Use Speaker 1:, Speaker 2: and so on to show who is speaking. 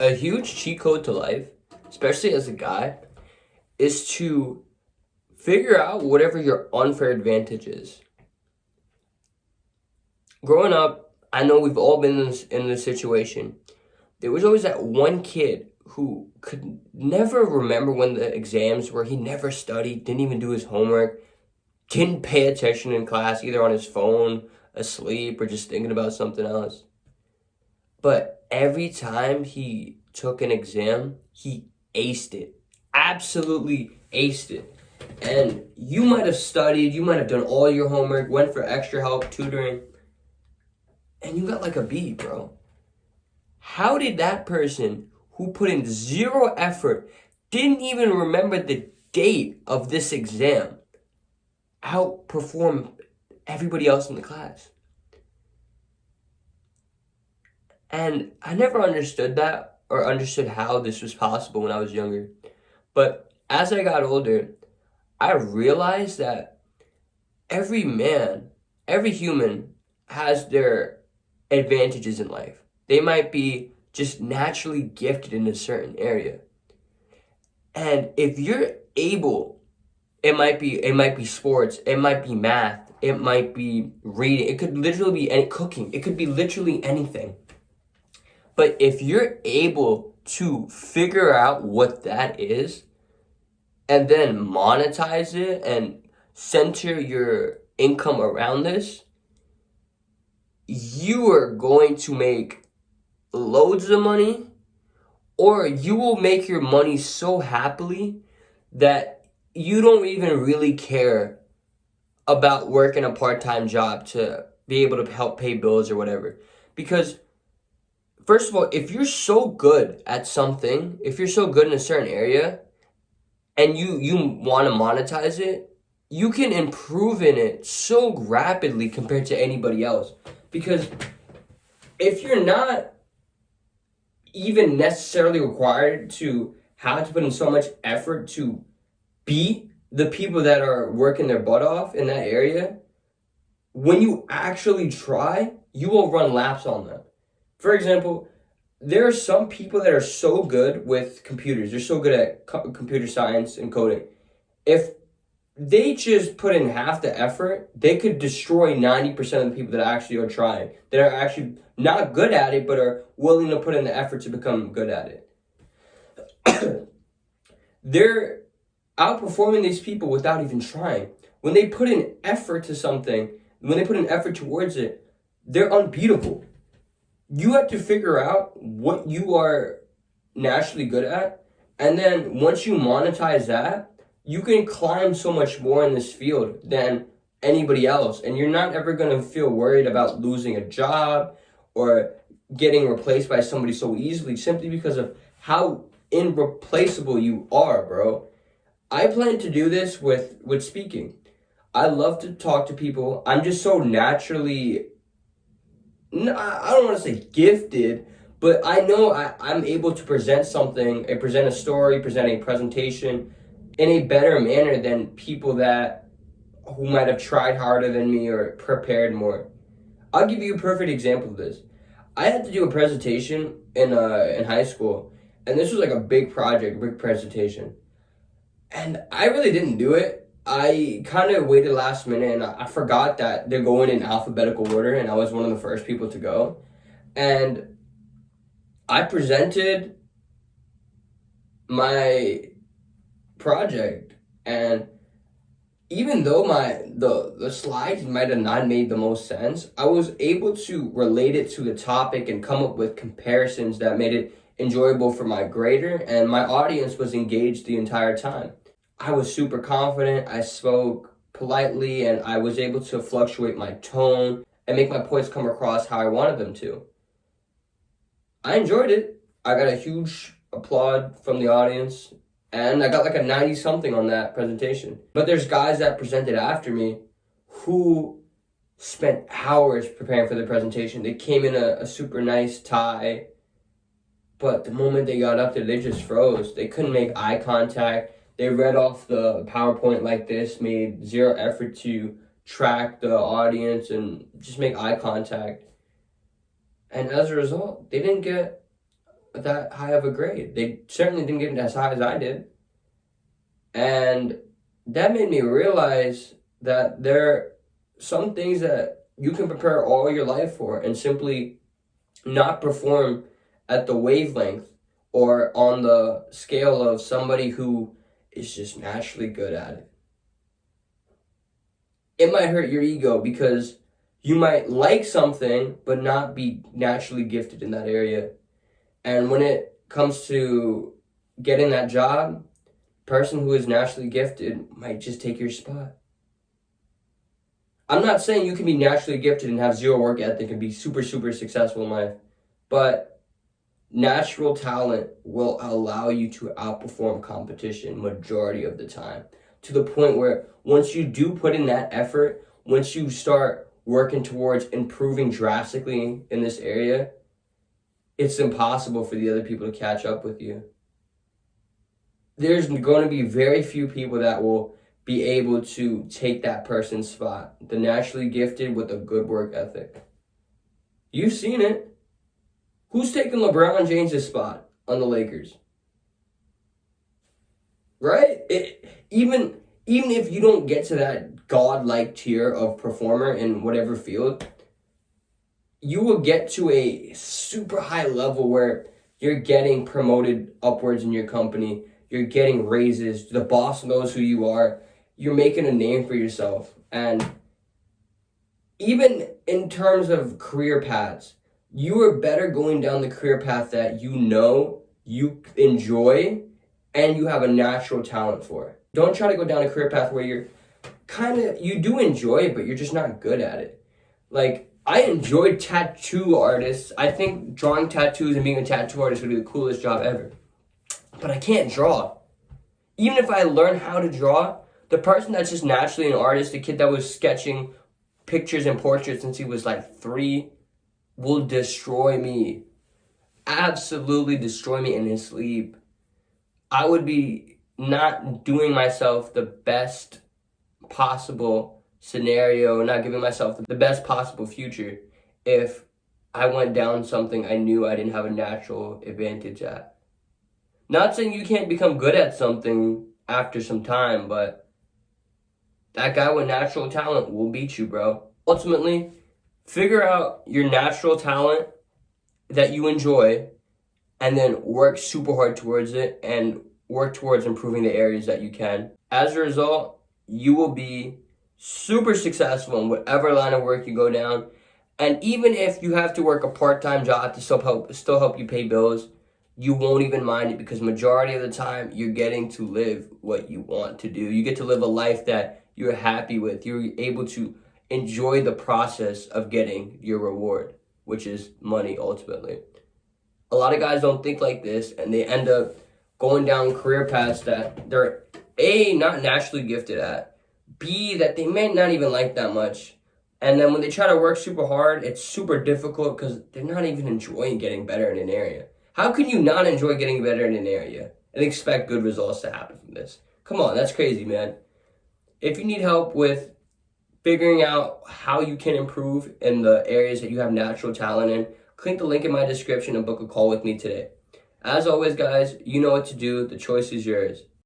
Speaker 1: A huge cheat code to life, especially as a guy, is to figure out whatever your unfair advantage is. Growing up, I know we've all been in this situation. There was always that one kid who could never remember when the exams were. He never studied, didn't even do his homework, didn't pay attention in class, either on his phone, asleep, or just thinking about something else. But every time he took an exam, he aced it. Absolutely aced it. And you might have studied, you might have done all your homework, went for extra help, tutoring, and you got like a B, bro. How did that person who put in zero effort, didn't even remember the date of this exam, outperform everybody else in the class? And I never understood that or understood how this was possible when I was younger. But as I got older, I realized that every man, every human has their advantages in life. They might be just naturally gifted in a certain area. And if you're able, it might be sports, it might be math, it might be reading, it could literally be any cooking, it could be literally anything. But if you're able to figure out what that is and then monetize it and center your income around this, you are going to make loads of money, or you will make your money so happily that you don't even really care about working a part-time job to be able to help pay bills or whatever. Because first of all, if you're so good at something, if you're so good in a certain area and you want to monetize it, you can improve in it so rapidly compared to anybody else. Because if you're not even necessarily required to have to put in so much effort to beat the people that are working their butt off in that area, when you actually try, you will run laps on them. For example, there are some people that are so good with computers. They're so good at computer science and coding. If they just put in half the effort, they could destroy 90% of the people that actually are trying, that are actually not good at it, but are willing to put in the effort to become good at it. They're outperforming these people without even trying. When they put in effort to something, when they put in effort towards it, they're unbeatable. You have to figure out what you are naturally good at, and then once you monetize that, you can climb so much more in this field than anybody else, and you're not ever going to feel worried about losing a job or getting replaced by somebody so easily, simply because of how irreplaceable you are, bro. I plan to do this with speaking. I love to talk to people. I'm just so naturally, I don't want to say gifted, but I know I'm able to present something, present a story, present a presentation in a better manner than people who might have tried harder than me or prepared more. I'll give you a perfect example of this. I had to do a presentation in high school, and this was like a big project, big presentation. And I really didn't do it. I kind of waited last minute, and I forgot that they're going in alphabetical order, and I was one of the first people to go. And I presented my project, and even though the slides might have not made the most sense, I was able to relate it to the topic and come up with comparisons that made it enjoyable for my grader, and my audience was engaged the entire time. I was super confident, I spoke politely, and I was able to fluctuate my tone and make my points come across how I wanted them to. I enjoyed it. I got a huge applaud from the audience, and I got like a 90 something on that presentation. But there's guys that presented after me who spent hours preparing for the presentation. They came in a super nice tie, but the moment they got up there, they just froze. They couldn't make eye contact. They read off the PowerPoint like this, made zero effort to track the audience and just make eye contact. And as a result, they didn't get that high of a grade. They certainly didn't get as high as I did. And that made me realize that there are some things that you can prepare all your life for and simply not perform at the wavelength or on the scale of somebody who is just naturally good at it. It might hurt your ego because you might like something but not be naturally gifted in that area. And when it comes to getting that job, person who is naturally gifted might just take your spot. I'm not saying you can be naturally gifted and have zero work ethic and be super, super successful in life, but natural talent will allow you to outperform competition majority of the time, to the point where once you do put in that effort, once you start working towards improving drastically in this area, it's impossible for the other people to catch up with you. There's going to be very few people that will be able to take that person's spot, the naturally gifted with a good work ethic. You've seen it. Who's taking LeBron James' spot on the Lakers? Right? Even if you don't get to that godlike tier of performer in whatever field, you will get to a super high level where you're getting promoted upwards in your company. You're getting raises. The boss knows who you are. You're making a name for yourself. And even in terms of career paths, you are better going down the career path that you know, you enjoy, and you have a natural talent for. Don't try to go down a career path where you do enjoy it, but you're just not good at it. Like, I enjoy tattoo artists. I think drawing tattoos and being a tattoo artist would be the coolest job ever. But I can't draw. Even if I learn how to draw, the person that's just naturally an artist, the kid that was sketching pictures and portraits since he was like 3, will destroy me. Absolutely destroy me in his sleep. I would be not doing myself the best possible scenario, not giving myself the best possible future if I went down something I knew I didn't have a natural advantage at. Not saying you can't become good at something after some time, but that guy with natural talent will beat you, bro. Ultimately, figure out your natural talent that you enjoy and then work super hard towards it and work towards improving the areas that you can. As a result, you will be super successful in whatever line of work you go down. And even if you have to work a part-time job to still help you pay bills, you won't even mind it because majority of the time you're getting to live what you want to do. You get to live a life that you're happy with. You're able to enjoy the process of getting your reward, which is money ultimately. A lot of guys don't think like this and they end up going down career paths that they're A, not naturally gifted at, B, that they may not even like that much. And then when they try to work super hard, it's super difficult because they're not even enjoying getting better in an area. How can you not enjoy getting better in an area and expect good results to happen from this? Come on, that's crazy, man. If you need help with figuring out how you can improve in the areas that you have natural talent in, click the link in my description and book a call with me today. As always, guys, you know what to do. The choice is yours.